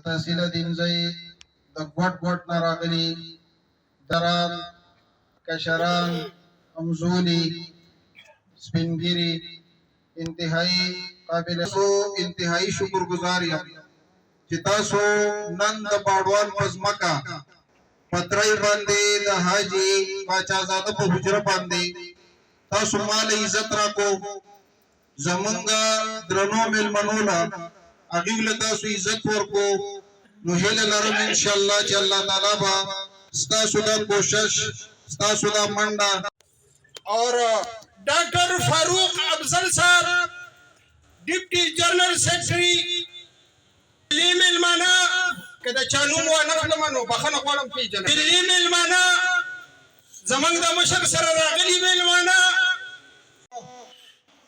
تحصیل دینځای د ګوټ نه راغلي دران کشران همزولي سپینګیري انتهایی قابل انتهایی شکرګزار یم چې تاسو نن د باډوان په ځمکه پترای باندې د حاجي باچازاده په حجره باندې تاسو مال عزت راکو زمونږ درنو مېلمنو له هغې له تاسو عزت ورکو نو هیله لرم انشاءالله چې الله تعالی به ستاسو دا کوشش ستاسو دا منډه اور ڈاکٹر فاروق افضل صاحب ڈپٹی جنرل سیکرٹری دلی ملمانا کدا چانوم و نقلمانو بخنه غواړم پیژنم دلی ملمانا زمنګ د مشر سره راغلي ملمانا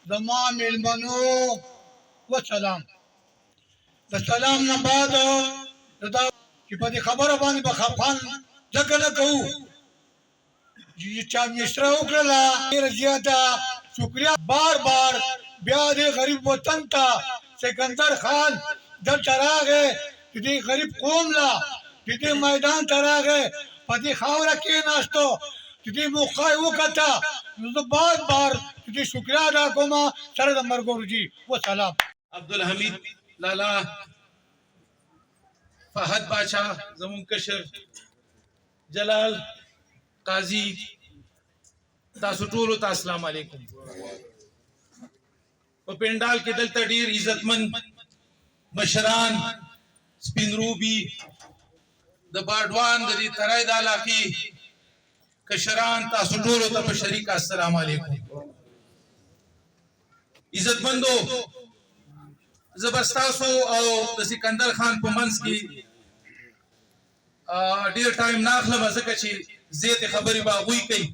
زما ملمنو و سلام د سلام نه بعد دا چې په دې خبره باندې به خفان ځکه نه کوو چې چا مشره وکړله ډېره زیاته شکریه بار بار بیا دې غریب وطن ته سکندر خان دلته راغی چې دې غریب قوم له چې دې میدان ته راغی په دې خاوره کېناستو چې دې موقع یې وکته نو زه بار بار دې شکریه ادا کوم سره د ملګرو جي وسلام عبدالحمید لالا فهد باچا زمون کشر جلال قاضی تاسو ټولو ته السلام علیکم په پندال کې دلته ډیر عزتمن مشران سپینروبي د باډوان د دې ترای د علاقې کشران تاسو ټولو ته شریک السلام علیکم عزتمندو زبستاسو او د سکندر خان په منځ کې ډیر ټایم نه اخلم ځکه چې زیات خبرې باغوي کوي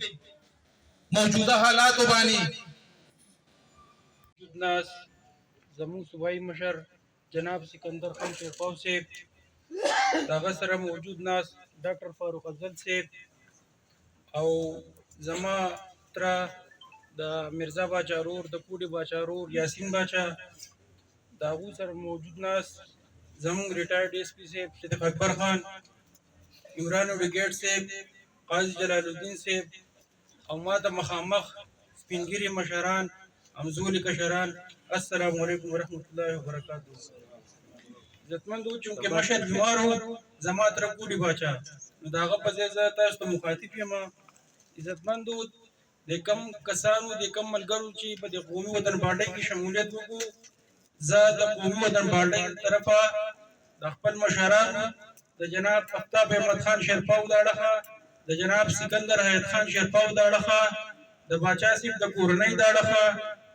موجوده حالاتو باندې ناس زمون صوبائی مشر جناب سکندر خان شیرپاو صاحب داغه سره موجود ناس ډاکټر فاروق افضل صاحب او زما ترا د مرزا باچا رور د پوډي باچا رور یاسین باچا داغو سره موجود ناس زمون ریټایرډ ایس پی صاحب صدیق اکبر خان عمران ویګیټ صاحب قاضي جلال الدین صاحب او ما ته مخامخ سپینګیري مشران همزولي کشران السلام علیکم ورحمت الله وبرکاتہ عزتمندو چونکه مشر بیمار و زما تر پوډي باچا نو داغه په ځای زه تاسو ته مخاطب یم عزتمندو د کم کسانو د کم ملګرو چې په د قومي وطن پارټۍ کې شمولیت وکړو زه د قومي وطن پارټۍ طرفه د خپل مشرانو د جناب افتاب احمد خان شیرپاو د اړخه د جناب سکندر حیات خان شیرپاو د اړخه د باچا صاحب د کورنۍ د اړخه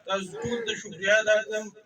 تاسو ټول ته شکریه ادا کوم